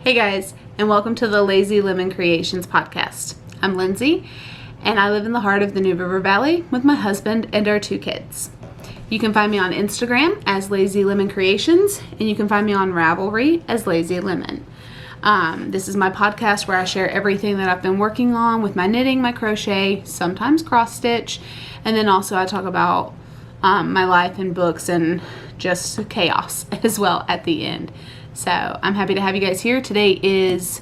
Hey guys, and welcome to the Lazy Lemon Creations podcast. I'm Lindsay, and I live in the heart of the New River Valley with my husband and our 2 kids. You can find me on Instagram as Lazy Lemon Creations, and you can find me on Ravelry as Lazy Lemon. This is my podcast where I share everything that I've been working on with my knitting, my crochet, sometimes cross stitch, and then also I talk about my life and books and just chaos as well at the end. So I'm happy to have you guys here. Today is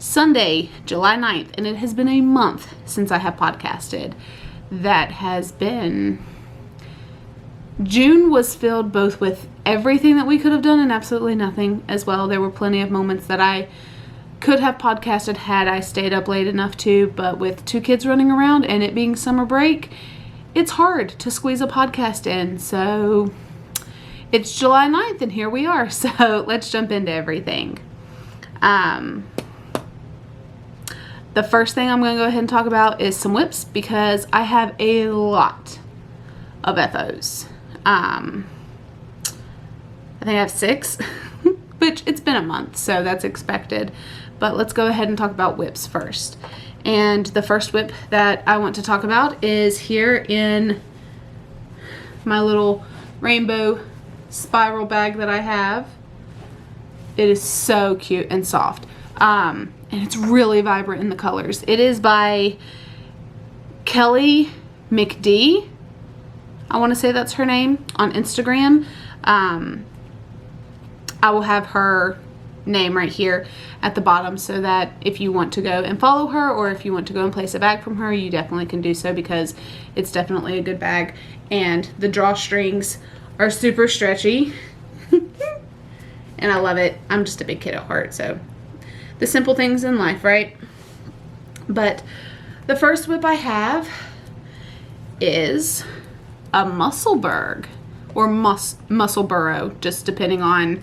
Sunday, July 9th, and it has been a month since I have podcasted. That has been... June was filled both with everything that we could have done and absolutely nothing as well. There were plenty of moments that I could have podcasted had I stayed up late enough to, but with 2 kids running around and it being summer break, it's hard to squeeze a podcast in. So it's July 9th and here we are. So let's jump into everything. The first thing I'm going to go ahead and talk about is some whips because I have a lot of FOs. I think I have 6, which it's been a month, so that's expected. But let's go ahead and talk about whips first. And the first whip that I want to talk about is here in my little rainbow spiral bag that I have. It is so cute and soft. And it's really vibrant in the colors. It is by Kelly McD. I want to say that's her name on Instagram. I will have her name right here at the bottom so that if you want to go and follow her or if you want to go and place a bag from her, you definitely can do so because it's definitely a good bag. And the drawstrings are super stretchy and I love it. I'm just a big kid at heart, so the simple things in life, right? But the first whip I have is a Musselburgh or Musselburgh, just depending on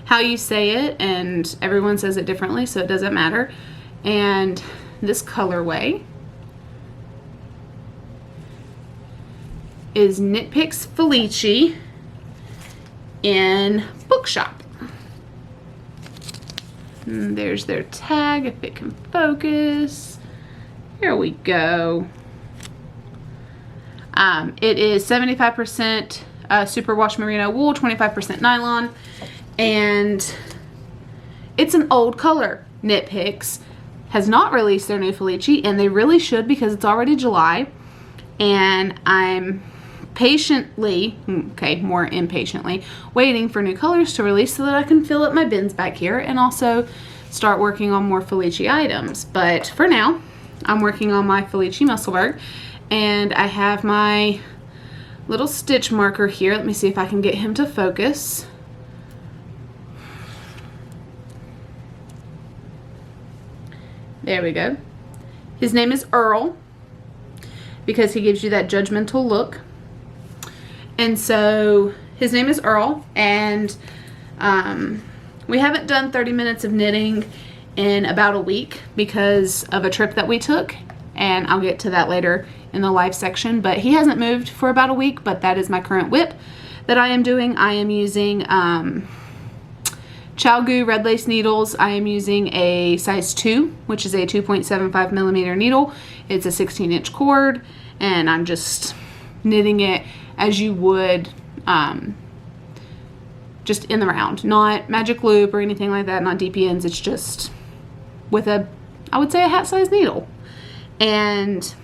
how you say it, and everyone says it differently, so it doesn't matter. And this colorway is Knit Picks Felici in Bookshop. And there's their tag, if it can focus. Here we go. It is 75% superwash merino wool, 25% nylon, and it's an old color. Knit Picks has not released their new Felici, and they really should because it's already July, and I'm more impatiently waiting for new colors to release so that I can fill up my bins back here and also start working on more Felici items. But for now, I'm working on my Felici Musselburgh, and I have my little stitch marker here. Let me see if I can get him to focus. There we go. His name is Earl because he gives you that judgmental look. And so his name is Earl, and we haven't done 30 minutes of knitting in about a week because of a trip that we took, and I'll get to that later in the live section. But he hasn't moved for about a week, but that is my current whip that I am doing. I am using ChiaoGoo red lace needles. I am using a size 2, which is a 2.75 millimeter needle. It's a 16-inch cord, and I'm just knitting it as you would just in the round, not magic loop or anything like that, not DPNs. It's just with I would say a hat size needle. And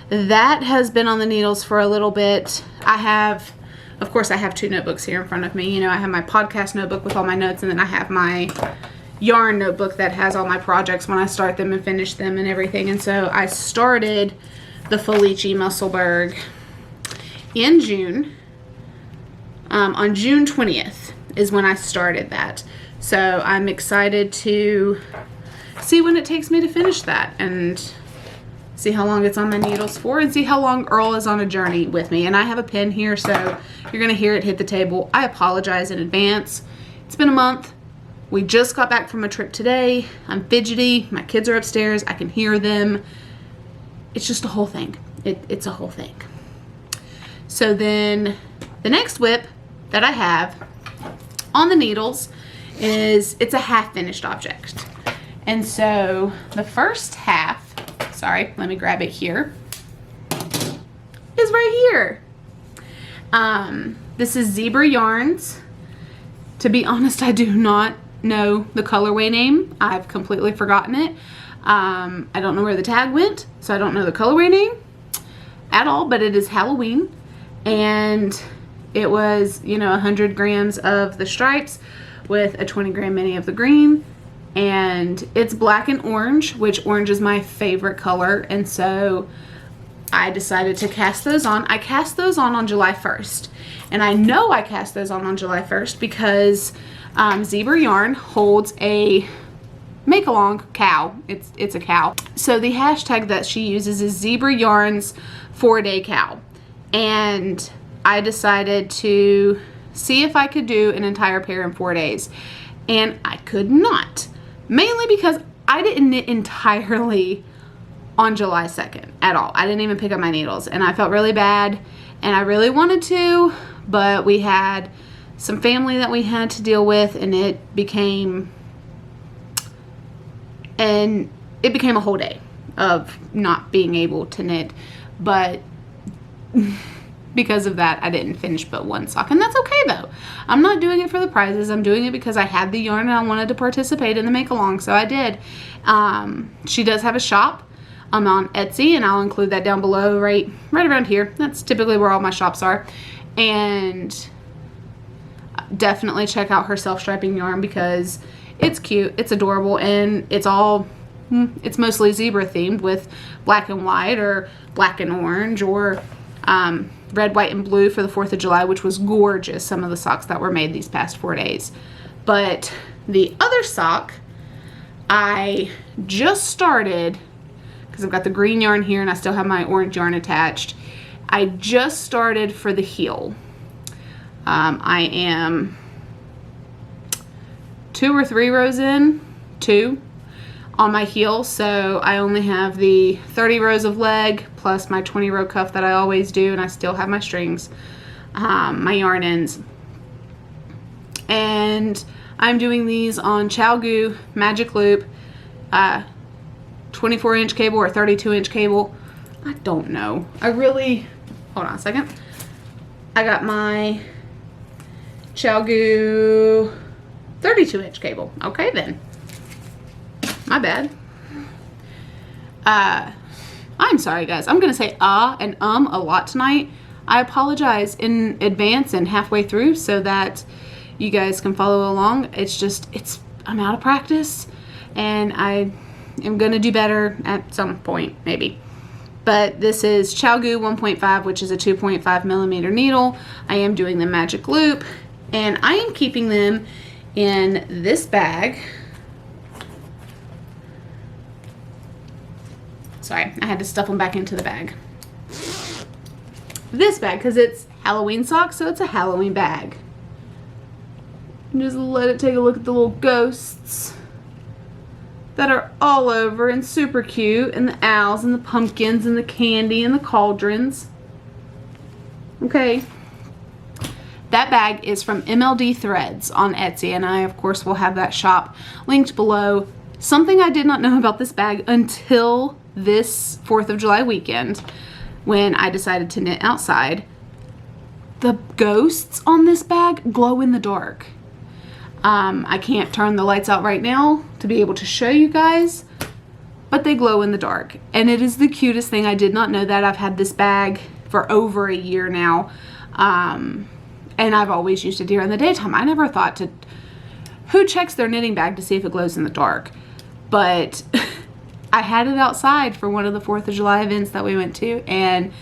that has been on the needles for a little bit. Of course, I have 2 notebooks here in front of me. You know, I have my podcast notebook with all my notes, and then I have my yarn notebook that has all my projects when I start them and finish them and everything. And so I started the Felici Musselburgh in June. On June 20th is when I started that. So I'm excited to see when it takes me to finish that and see how long it's on my needles for and see how long Earl is on a journey with me. And I have a pen here, so you're going to hear it hit the table. I apologize in advance. It's been a month. We just got back from a trip today. I'm fidgety. My kids are upstairs. I can hear them. It's just a whole thing. It's a whole thing. So then the next whip that I have on the needles is it's a half finished object. And so the first half, sorry, let me grab it here, is right here. This is Zebra Yarns. To be honest, I do not know the colorway name. I've completely forgotten it. I don't know where the tag went, so I don't know the colorway name at all, but it is Halloween. And it was, you know, 100 grams of the stripes with a 20 gram mini of the green. And it's black and orange, which orange is my favorite color. And so I decided to cast those on. I cast those on July 1st. And I know I cast those on July 1st because Zebra Yarn holds a make-along cow. It's a cow. So the hashtag that she uses is Zebra Yarns 4-day cow. And I decided to see if I could do an entire pair in 4 days. And I could not. Mainly because I didn't knit entirely on July 2nd at all. I didn't even pick up my needles. And I felt really bad. And I really wanted to, but we had some family that we had to deal with, and it became a whole day of not being able to knit. But because of that, I didn't finish but one sock, and that's okay though. I'm not doing it for the prizes. I'm doing it because I had the yarn and I wanted to participate in the make along, so I did. She does have a shop. I'm on Etsy, and I'll include that down below, right around here. That's typically where all my shops are. And definitely check out her self-striping yarn because it's cute, it's adorable, and it's mostly zebra themed with black and white or black and orange or red, white, and blue for the 4th of July, which was gorgeous, some of the socks that were made these past 4 days. But the other sock, I just started, because I've got the green yarn here and I still have my orange yarn attached. I just started for the heel. I am 2 or 3 rows in, 2 on my heel, so I only have the 30 rows of leg plus my 20 row cuff that I always do, and I still have my strings, my yarn ends. And I'm doing these on ChiaoGoo Magic Loop, 24-inch cable or 32-inch cable. I don't know. Hold on a second. I got my ChiaoGoo 32-inch cable. Okay then. My bad. I'm sorry guys. I'm going to say and a lot tonight. I apologize in advance and halfway through so that you guys can follow along. I'm out of practice, and I am going to do better at some point, maybe. But this is ChiaoGoo 1.5, which is a 2.5 millimeter needle. I am doing the magic loop, and I am keeping them in this bag. Sorry, I had to stuff them back into the bag. This bag, because it's Halloween socks, so it's a Halloween bag. And just let it take a look at the little ghosts that are all over and super cute, and the owls and the pumpkins and the candy and the cauldrons. Okay. That bag is from MLD Threads on Etsy, and I of course will have that shop linked below. Something I did not know about this bag until this 4th of July weekend when I decided to knit outside. The ghosts on this bag glow in the dark. I can't turn the lights out right now to be able to show you guys, but they glow in the dark, and it is the cutest thing. I did not know that. I've had this bag for over a year now, and I've always used it during the daytime. I never thought to, who checks their knitting bag to see if it glows in the dark? But I had it outside for one of the 4th of July events that we went to, and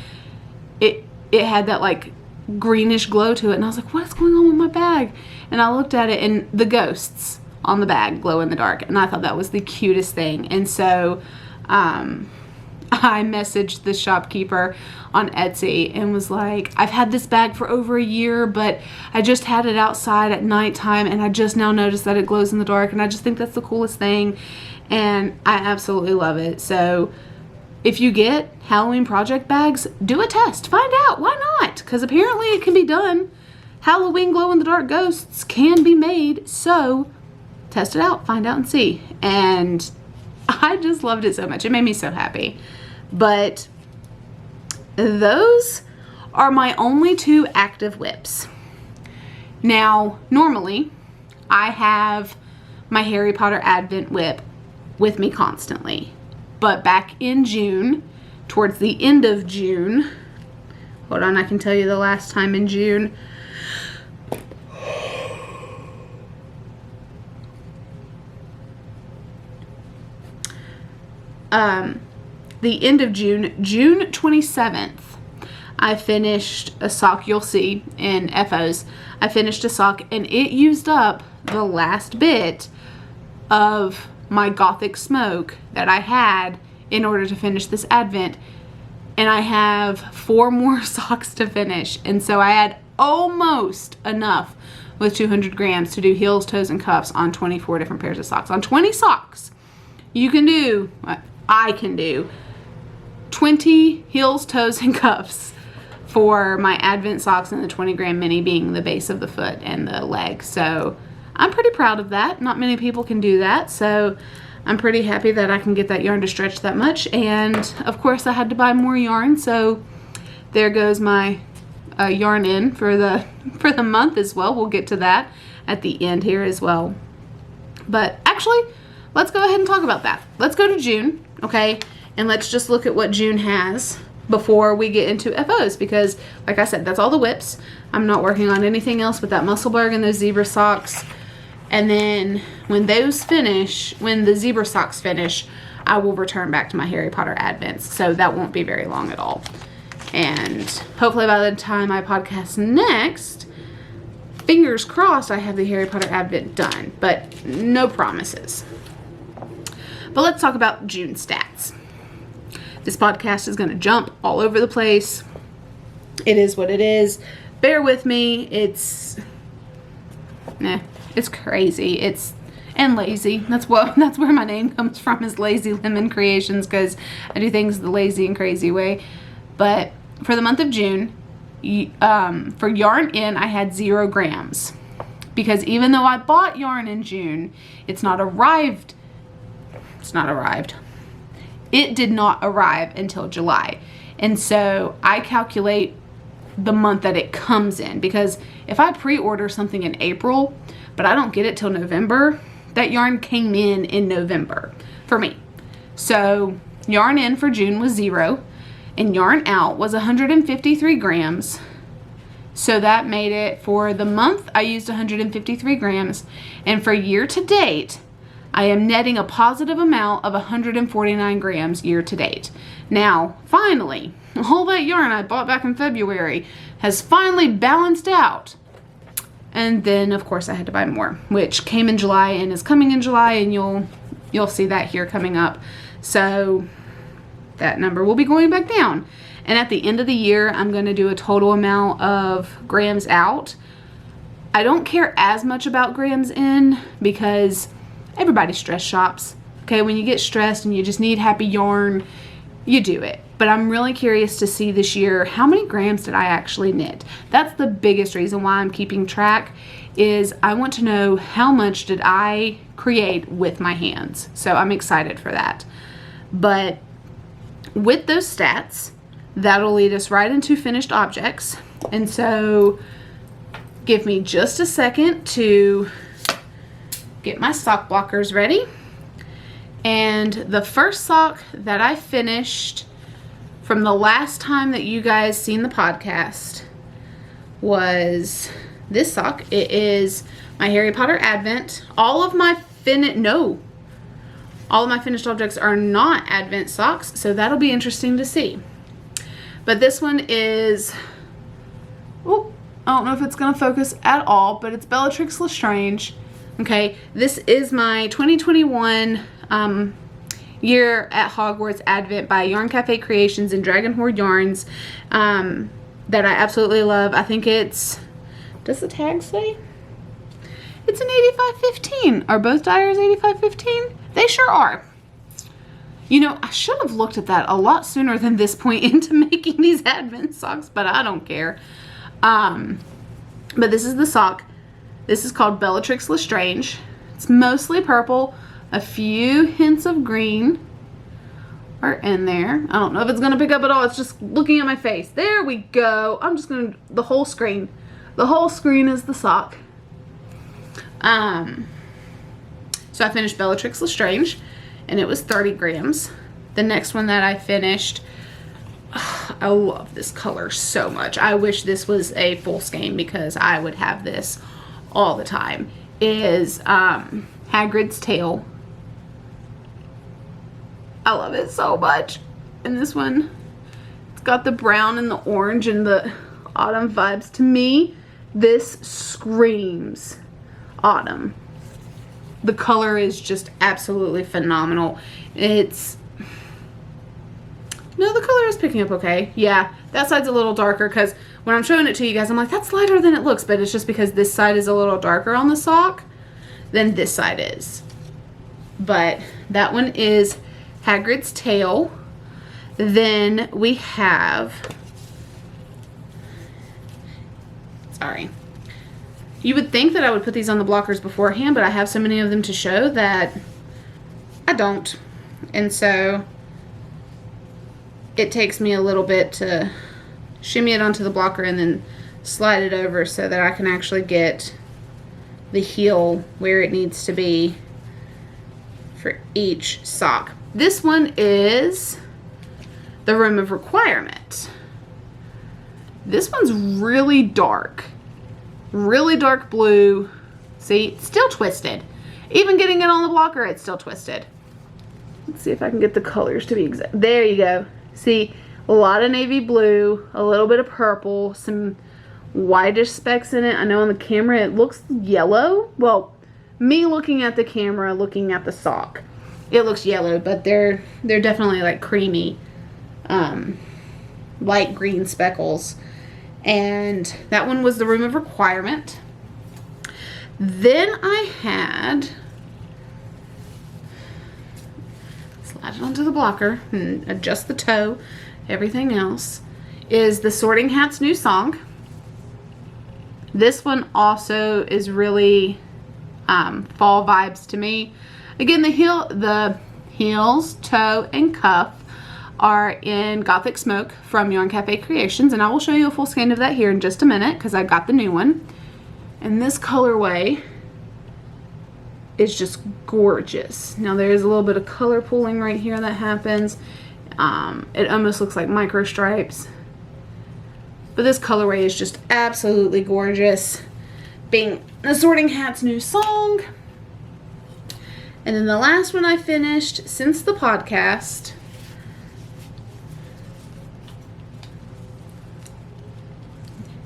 it had that like greenish glow to it, and I was like, what's going on with my bag? And I looked at it, and the ghosts on the bag glow in the dark, and I thought that was the cutest thing. And so I messaged the shopkeeper on Etsy and was like, I've had this bag for over a year, but I just had it outside at nighttime, and I just now noticed that it glows in the dark, and I just think that's the coolest thing, and I absolutely love it. So if you get Halloween project bags, do a test. Find out. Why not? Because apparently it can be done. Halloween glow-in-the-dark ghosts can be made, so test it out, find out and see. And I just loved it so much. It made me so happy. But those are my only 2 active whips. Now, normally, I have my Harry Potter Advent whip with me constantly. But back in June, towards the end of June, hold on, I can tell you the last time in June. The end of June, June 27th, I finished a sock. You'll see in FOs, I finished a sock and it used up the last bit of my Gothic Smoke that I had in order to finish this Advent. And I have 4 more socks to finish. And so I had almost enough with 200 grams to do heels, toes, and cuffs on 24 different pairs of socks. On 20 socks, you can do, I can do 20 heels, toes, and cuffs for my Advent socks, and the 20 gram mini being the base of the foot and the leg. So I'm pretty proud of that. Not many people can do that. So I'm pretty happy that I can get that yarn to stretch that much. And of course I had to buy more yarn. So there goes my yarn in for the month as well. We'll get to that at the end here as well. But actually, let's go ahead and talk about that. Let's go to June, okay? And let's just look at what June has before we get into FOs, because like I said, that's all the whips. I'm not working on anything else but that Musselburgh and those zebra socks. And then when those finish, when the zebra socks finish, I will return back to my Harry Potter Advents. So that won't be very long at all. And hopefully by the time I podcast next, fingers crossed, I have the Harry Potter Advent done, but no promises. But let's talk about June stats. This podcast is going to jump all over the place. It is what it is. Bear with me. It's crazy. And lazy. That's where my name comes from, is Lazy Lemon Creations, because I do things the lazy and crazy way. But for the month of June, for yarn in, I had 0 grams, because even though I bought yarn in June, it's not arrived. It did not arrive until July. And so I calculate the month that it comes in, because if I pre-order something in April, but I don't get it till November, that yarn came in November for me. So yarn in for June was 0, and yarn out was 153 grams. So that made it, for the month, I used 153 grams. And for year to date, I am netting a positive amount of 149 grams year to date. Now, finally, all that yarn I bought back in February has finally balanced out. And then, of course, I had to buy more, which came in July and is coming in July, and you'll see that here coming up. So that number will be going back down. And at the end of the year, I'm going to do a total amount of grams out. I don't care as much about grams in, because everybody stress shops. Okay, when you get stressed and you just need happy yarn, you do it. But I'm really curious to see this year, how many grams did I actually knit? That's the biggest reason why I'm keeping track, is I want to know how much did I create with my hands. So I'm excited for that. But with those stats, that'll lead us right into finished objects. And so give me just a second to get my sock blockers ready. And the first sock that I finished from the last time that you guys seen the podcast was this sock. It is my Harry Potter Advent. All of my finished objects are not Advent socks, so that'll be interesting to see. But this one is, I don't know if it's gonna focus at all, but it's Bellatrix Lestrange. Okay, this is my 2021 Year at Hogwarts Advent by Yarn Cafe Creations and Dragon Horde Yarns, that I absolutely love. I think it's, does the tag say? It's an 8515. Are both dyers 8515? They sure are. You know, I should have looked at that a lot sooner than this point into making these Advent socks, but I don't care. But this is the sock. This is called Bellatrix Lestrange. It's mostly purple. A few hints of green are in there. I don't know if it's gonna pick up at all. It's just looking at my face. There we go. I'm just gonna, the whole screen. The whole screen is the sock. So I finished Bellatrix Lestrange, and it was 30 grams. The next one that I finished, I love this color so much. I wish this was a full skein because I would have this all the time. Is Hagrid's Tale. I love it so much. And this one, it's got the brown and the orange and the autumn vibes. To me, this screams autumn. The color is just absolutely phenomenal. It's, no, the color is picking up okay. Yeah, that side's a little darker because when I'm showing it to you guys, I'm like, that's lighter than it looks, but it's just because this side is a little darker on the sock than this side is. But that one is Hagrid's Tale. Then we have, sorry. You would think that I would put these on the blockers beforehand, but I have so many of them to show that I don't. And so it takes me a little bit to shimmy it onto the blocker and then slide it over so that I can actually get the heel where it needs to be for each sock. This one is the Room of Requirement. This one's really dark. Really dark blue. See, it's still twisted. Even getting it on the blocker, it's still twisted. Let's see if I can get the colors to be exact. There you go. See, a lot of navy blue, a little bit of purple, some whitish specks in it. I know on the camera it looks yellow. Well, me looking at the camera, looking at the sock, it looks yellow, but they're definitely like creamy, light green speckles. And that one was the Room of Requirement. Then I had, slide it onto the blocker and adjust the toe. Everything else is the Sorting Hat's New Song. This one also is really fall vibes to me. Again, the heels, toe, and cuff are in Gothic Smoke from Yarn Cafe Creations, and I will show you a full skein of that here in just a minute because I got the new one. And this colorway is just gorgeous. Now there is a little bit of color pooling right here that happens. It almost looks like micro stripes, but this colorway is just absolutely gorgeous, being the Sorting Hat's New Song. And then the last one I finished since the podcast,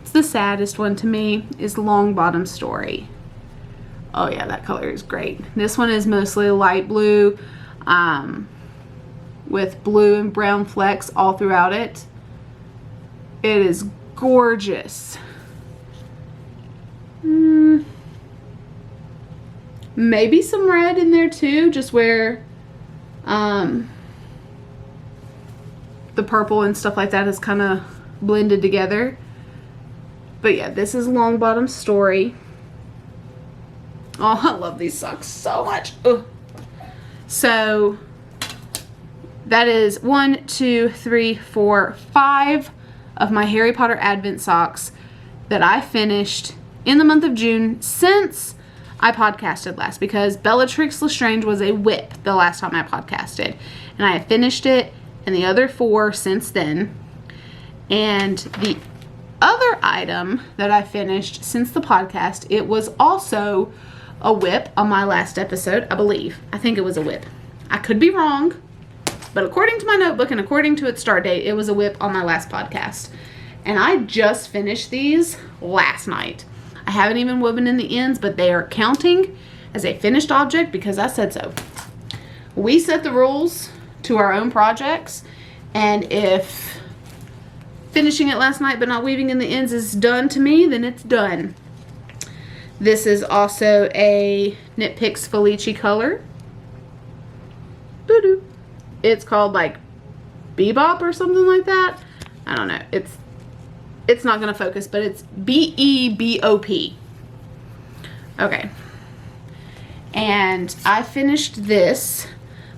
it's the saddest one to me, is Long Bottom Story. Oh yeah, that color is great. This one is mostly light blue, with blue and brown flecks all throughout it. It is gorgeous. Maybe some red in there too, just where the purple and stuff like that is kind of blended together. But yeah, this is Long Bottom Story. Oh, I love these socks so much. Ugh. So that is 1, 2, 3, 4, 5 of my Harry Potter Advent socks that I finished in the month of June since I podcasted last, because Bellatrix Lestrange was a whip the last time I podcasted, and I have finished it and the other 4 since then. And the other item that I finished since the podcast, it was also a whip on my last episode, I believe. I think it was a whip. I could be wrong, but according to my notebook and according to its start date, it was a whip on my last podcast. And I just finished these last night. I haven't even woven in the ends, but they are counting as a finished object because I said so. We set the rules to our own projects, and if finishing it last night but not weaving in the ends is done to me, then it's done. This is also a Knit Picks Felici color. Doo-doo. It's called like Bebop or something like that. I don't know. It's not going to focus, but it's B-E-B-O-P. Okay. And I finished this,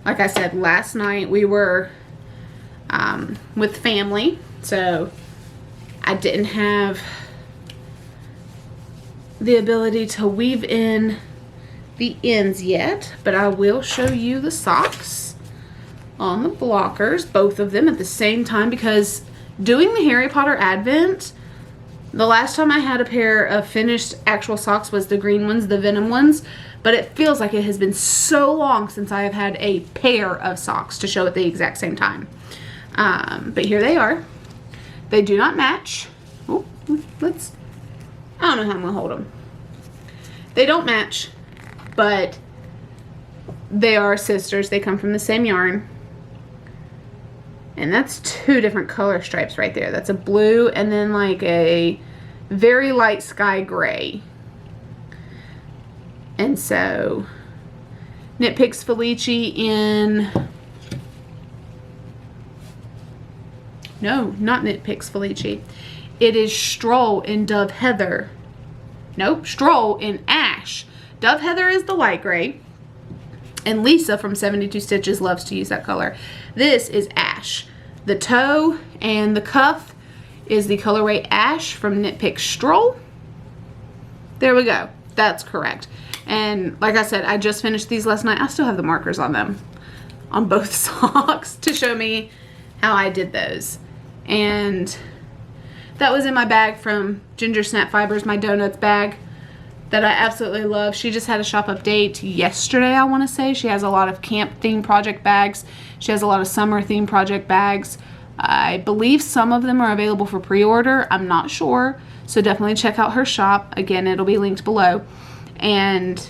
like I said, last night. We were with family, so I didn't have the ability to weave in the ends yet, but I will show you the socks on the blockers, both of them at the same time, because doing the Harry Potter Advent, the last time I had a pair of finished actual socks was the green ones, the Venom ones, but it feels like it has been so long since I have had a pair of socks to show at the exact same time. But here they are. They do not match. Oh, I don't know how I'm gonna hold them. They don't match, but they are sisters. They come from the same yarn. And that's 2 different color stripes right there. That's a blue and then like a very light sky gray. And so Knit Picks Felici in, no, not Knit Picks Felici. It is Stroll in Dove Heather. Nope, Stroll in Ash. Dove Heather is the light gray. And Lisa from 72 Stitches loves to use that color. This is Ash. The toe and the cuff is the colorway Ash from Knit Picks Stroll. There we go. That's correct. And like I said, I just finished these last night. I still have the markers on them, on both socks, to show me how I did those. And that was in my bag from Ginger Snap Fibers, my donuts bag that I absolutely love. She just had a shop update yesterday, I want to say. She has a lot of camp themed project bags. She has a lot of summer themed project bags. I believe some of them are available for pre-order. I'm not sure. So definitely check out her shop. Again, it'll be linked below. And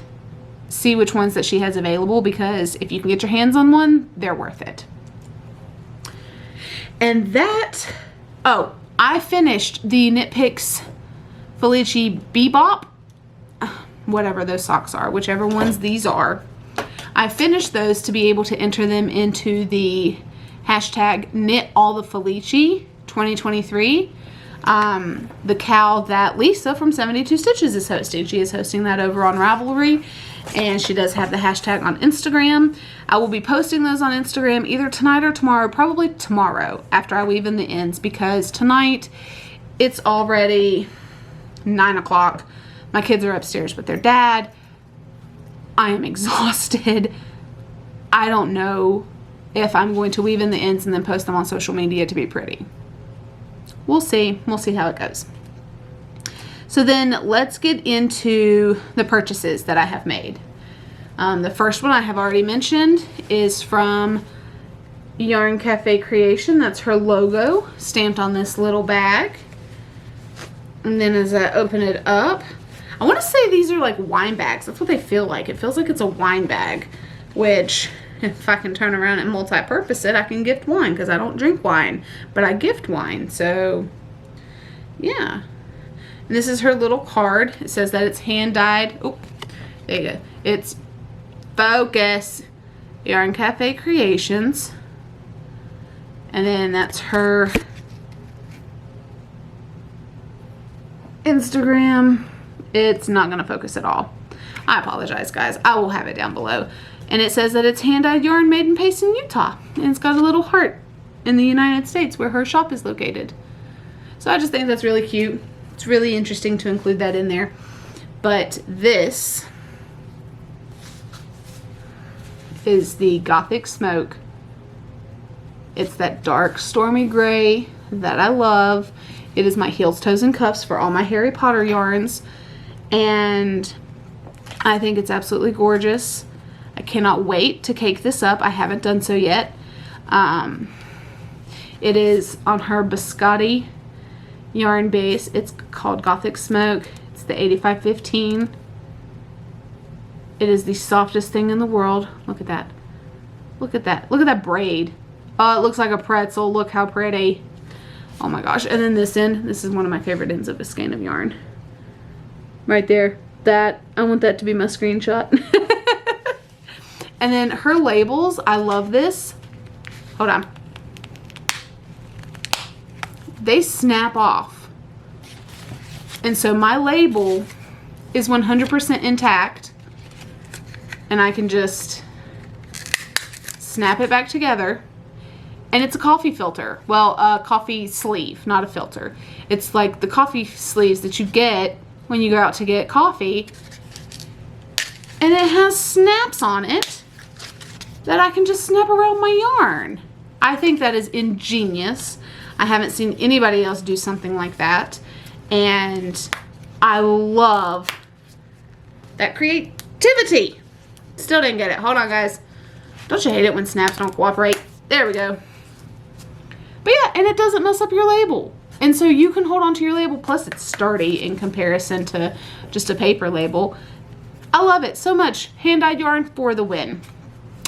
see which ones that she has available, because if you can get your hands on one, they're worth it. And that, oh, I finished the Knit Picks Felici Bebop, whatever those socks are, whichever ones these are. I finished those to be able to enter them into the hashtag Knit All the Felici 2023. The cow that Lisa from 72 Stitches is hosting. She is hosting that over on Ravelry, and she does have the hashtag on Instagram. I will be posting those on Instagram either tonight or tomorrow, probably tomorrow after I weave in the ends, because tonight it's already 9 o'clock. My kids are upstairs with their dad. I am exhausted. I don't know if I'm going to weave in the ends and then post them on social media to be pretty. We'll see. We'll see how it goes. So then let's get into the purchases that I have made. The first one I have already mentioned is from Yarn Cafe Creation. That's her logo stamped on this little bag. And then as I open it up, I want to say these are like wine bags. That's what they feel like. It feels like it's a wine bag, which if I can turn around and multi-purpose it, I can gift wine, because I don't drink wine, but I gift wine. So yeah. And this is her little card. It says that it's hand dyed. Oh, there you go. It's Focus Yarn Cafe Creations. And then that's her Instagram. It's not going to focus at all. I apologize, guys. I will have it down below. And it says that it's hand-dyed yarn made in Payson, Utah. And it's got a little heart in the United States where her shop is located. So I just think that's really cute. It's really interesting to include that in there. But this is the Gothic Smoke. It's that dark stormy gray that I love. It is my heels, toes, and cuffs for all my Harry Potter yarns. And I think it's absolutely gorgeous. I cannot wait to cake this up. I haven't done so yet. It is on her biscotti yarn base. It's called Gothic Smoke. It's the 8515. It is the softest thing in the world. Look at that. Look at that. Look at that braid. Oh, it looks like a pretzel. Look how pretty. Oh my gosh. And then this end. This is one of my favorite ends of a skein of yarn. Right there. That. I want that to be my screenshot. And then her labels. I love this. Hold on. They snap off. And so my label is 100% intact. and I can just snap it back together. And it's a coffee filter. Well, a coffee sleeve, not a filter. It's like the coffee sleeves that you get when you go out to get coffee. And it has snaps on it that I can just snap around my yarn. I think that is ingenious. I haven't seen anybody else do something like that. And I love that creativity. Still didn't get it. Hold on, guys. Don't you hate it when snaps don't cooperate? There we go. But yeah, and it doesn't mess up your label. And so you can hold on to your label, plus it's sturdy in comparison to just a paper label. I love it so much. Hand-dyed yarn for the win.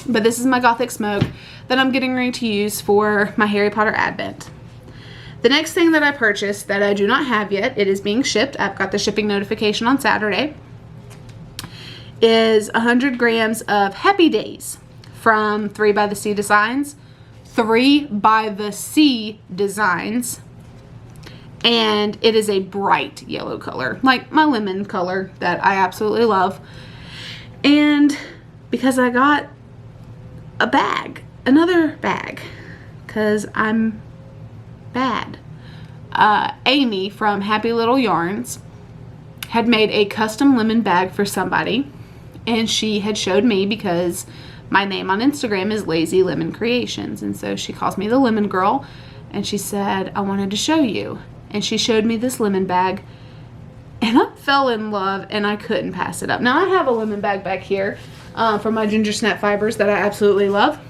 But this is my Gothic Smoke that I'm getting ready to use for my Harry Potter Advent. The next thing that I purchased that I do not have yet, it is being shipped. I've got the shipping notification on Saturday, is 100 grams of Happy Days from 3 by the Sea Designs. 3 by the Sea Designs. And it is a bright yellow color, like my lemon color that I absolutely love. And because I got a bag, another bag, because I'm bad. Amy from Happy Little Yarns had made a custom lemon bag for somebody, and she had showed me because my name on Instagram is Lazy Lemon Creations, and so she calls me the Lemon Girl, and she said, I wanted to show you. And she showed me this lemon bag, and I fell in love, and I couldn't pass it up. Now, I have a lemon bag back here from my Ginger Snap Fibers that I absolutely love,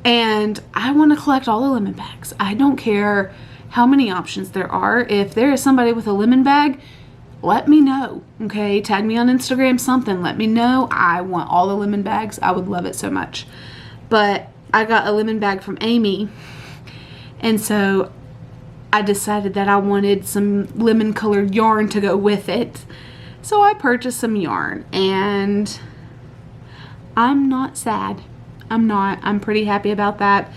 and I want to collect all the lemon bags. I don't care how many options there are. If there is somebody with a lemon bag, let me know, okay? Tag me on Instagram, something. Let me know. I want all the lemon bags. I would love it so much. But I got a lemon bag from Amy, and so I decided that I wanted some lemon colored yarn to go with it. So I purchased some yarn, and I'm not sad. I'm not. I'm pretty happy about that.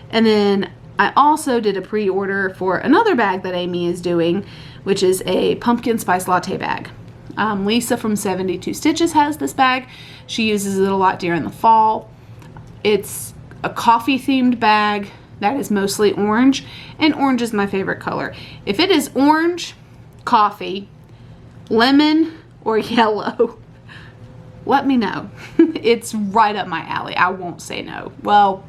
And then I also did a pre-order for another bag that Amy is doing, which is a pumpkin spice latte bag. Lisa from 72 Stitches has this bag. She uses it a lot during the fall. It's a coffee themed bag that is mostly orange, and orange is my favorite color. If it is orange, coffee, lemon, or yellow, let me know. It's right up my alley. I won't say no. Well,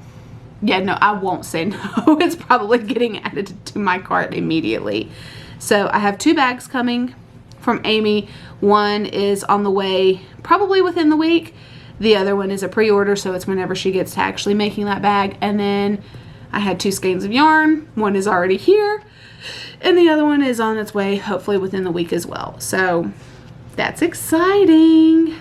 yeah, no, I won't say no. It's probably getting added to my cart immediately. So I have 2 bags coming from Amy. One is on the way probably within the week. The other one is a pre-order, so it's whenever she gets to actually making that bag. And then I had 2 skeins of yarn. One is already here, and the other one is on its way, hopefully within the week as well. So that's exciting.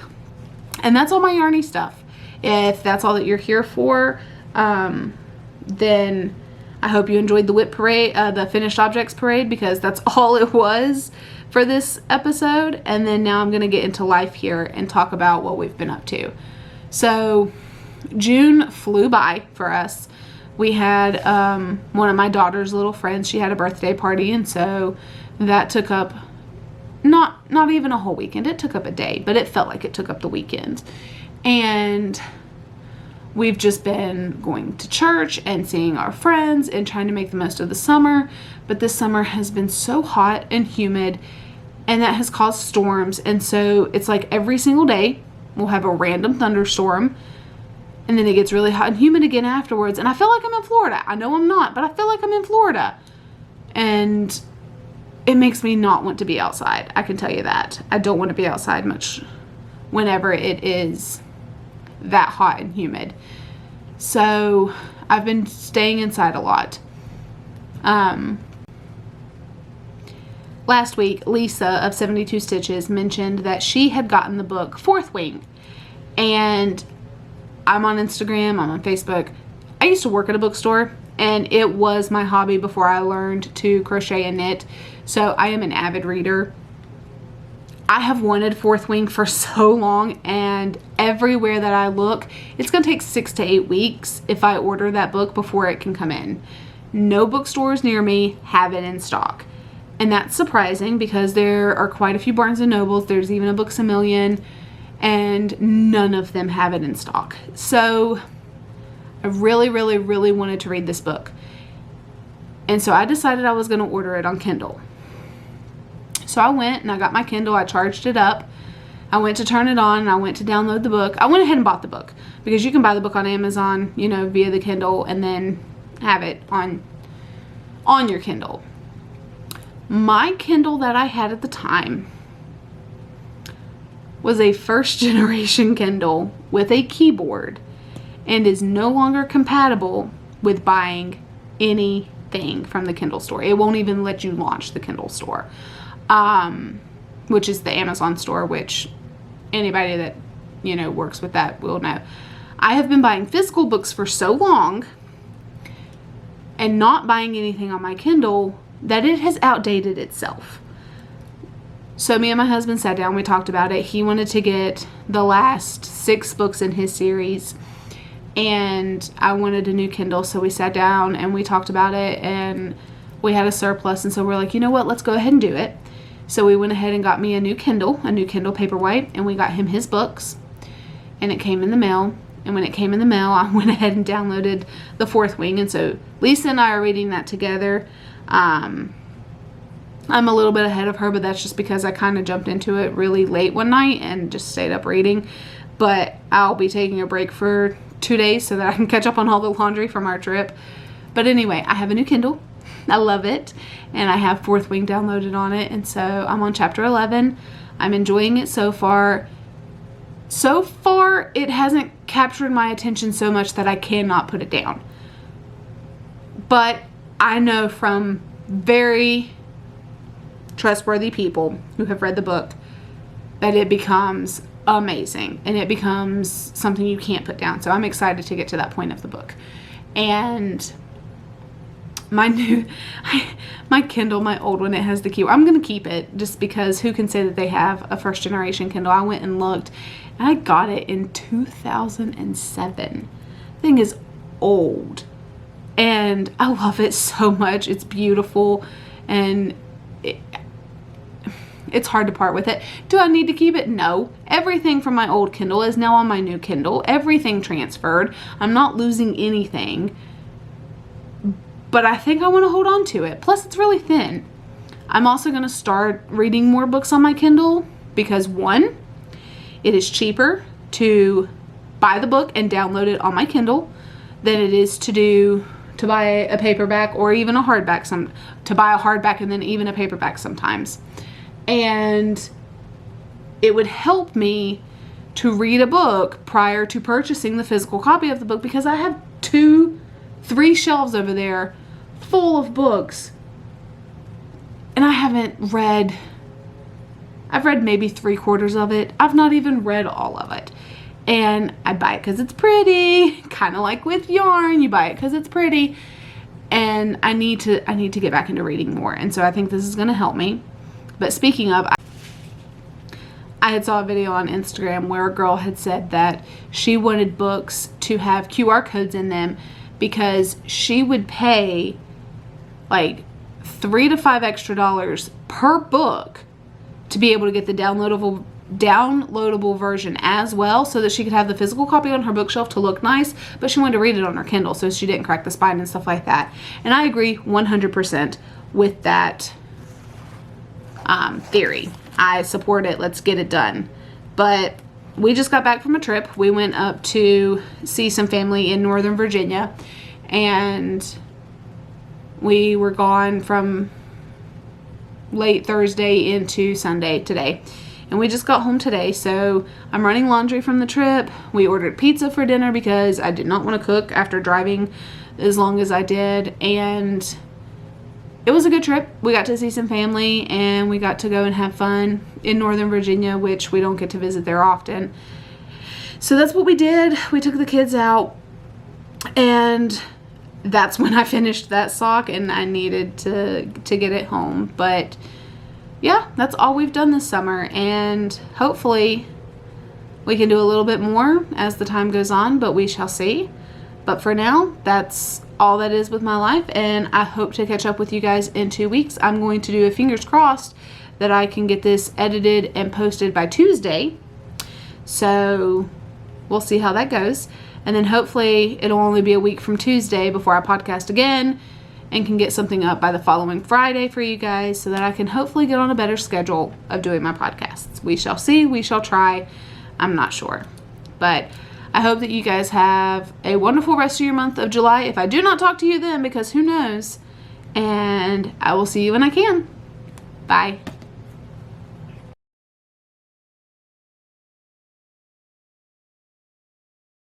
And that's all my yarny stuff. If that's all that you're here for, then I hope you enjoyed the WIP parade, the Finished Objects parade, because that's all it was for this episode. And then now I'm going to get into life here and talk about what we've been up to. So June flew by for us. We had one of my daughter's little friends. She had a birthday party, and so that took up not even a whole weekend. It took up a day, but it felt like it took up the weekend. And we've just been going to church and seeing our friends and trying to make the most of the summer. But this summer has been so hot and humid, and that has caused storms. And so it's like every single day we'll have a random thunderstorm, and then it gets really hot and humid again afterwards. And I feel like I'm in Florida. I know I'm not, but I feel like I'm in Florida. And it makes me not want to be outside. I can tell you that. I don't want to be outside much whenever it is that hot and humid. So I've been staying inside a lot. Last week, Lisa of 72 Stitches mentioned that she had gotten the book Fourth Wing. And I'm on Instagram, I'm on Facebook. I used to work at a bookstore, and it was my hobby before I learned to crochet and knit. So I am an avid reader. I have wanted Fourth Wing for so long, and everywhere that I look, it's going to take 6 to 8 weeks if I order that book before it can come in. No bookstores near me have it in stock. And that's surprising because there are quite a few Barnes & Nobles. There's even a Books A Million. and none of them have it in stock. So I really, really, really wanted to read this book. And so I decided I was going to order it on Kindle. So I went and I got my Kindle, I charged it up, I went to turn it on, and I went to download the book. I went ahead and bought the book because you can buy the book on Amazon, you know, via the Kindle, and then have it on your Kindle. My Kindle that I had at the time was a first generation Kindle with a keyboard and is no longer compatible with buying anything from the Kindle store. It won't even let you launch the Kindle store, which is the Amazon store, which anybody that, you know, works with that will know. I have been buying physical books for so long and not buying anything on my Kindle that it has outdated itself. So me and my husband sat down, we talked about it. He wanted to get the last 6 books in his series, and I wanted a new Kindle. So we sat down and we talked about it, and we had a surplus, and so we're like, you know what, let's go ahead and do it. So we went ahead and got me a new Kindle Paperwhite, and we got him his books, and it came in the mail. And when it came in the mail, I went ahead and downloaded The Fourth Wing, and so Lisa and I are reading that together. I'm a little bit ahead of her, but that's just because I kind of jumped into it really late one night and just stayed up reading. But I'll be taking a break for 2 days so that I can catch up on all the laundry from our trip. But anyway, I have a new Kindle. I love it. And I have Fourth Wing downloaded on it. And so I'm on chapter 11. I'm enjoying it so far. So far, it hasn't captured my attention so much that I cannot put it down. But I know from very trustworthy people who have read the book that it becomes amazing and it becomes something you can't put down. So I'm excited to get to that point of the book. And my Kindle, my old one, it has the keyword. I'm going to keep it just because who can say that they have a first generation Kindle? I went and looked and I got it in 2007. The thing is old. And I love it so much. It's beautiful and it's hard to part with it. Do I need to keep it? No. Everything from my old Kindle is now on my new Kindle. Everything transferred. I'm not losing anything. But I think I want to hold on to it. Plus, it's really thin. I'm also going to start reading more books on my Kindle because, one, it is cheaper to buy the book and download it on my Kindle than it is to buy a paperback or even a hardback. To buy a hardback and then even a paperback sometimes. And it would help me to read a book prior to purchasing the physical copy of the book because I have 3 shelves over there full of books and I haven't read. I've read maybe 3/4 of it. I've not even read all of it. And I buy it because it's pretty, kind of like with yarn. You buy it because it's pretty. And I need to get back into reading more. And so I think this is going to help me. But speaking of, I had saw a video on Instagram where a girl had said that she wanted books to have QR codes in them because she would pay like $3 to $5 extra per book to be able to get the downloadable version as well so that she could have the physical copy on her bookshelf to look nice, but she wanted to read it on her Kindle so she didn't crack the spine and stuff like that. And I agree 100% with that theory. I support it. Let's get it done. But we just got back from a trip. We went up to see some family in Northern Virginia, and we were gone from late Thursday into Sunday today. And we just got home today, so I'm running laundry from the trip. We ordered pizza for dinner because I did not want to cook after driving as long as I did, and it was a good trip. We got to see some family, and we got to go and have fun in Northern Virginia, which we don't get to visit there often. So that's what we did. We took the kids out, and that's when I finished that sock, and I needed to get it home. But yeah, that's all we've done this summer, and hopefully we can do a little bit more as the time goes on, but we shall see. But for now, that's all that is with my life, and I hope to catch up with you guys in 2 weeks. I'm going to do a fingers crossed that I can get this edited and posted by Tuesday So we'll see how that goes. And then hopefully it'll only be a week from Tuesday before I podcast again and can get something up by the following Friday for you guys so that I can hopefully get on a better schedule of doing my podcasts. We shall see. We shall try. I'm not sure. But I hope that you guys have a wonderful rest of your month of July. If I do not talk to you then, because who knows. And I will see you when I can. Bye.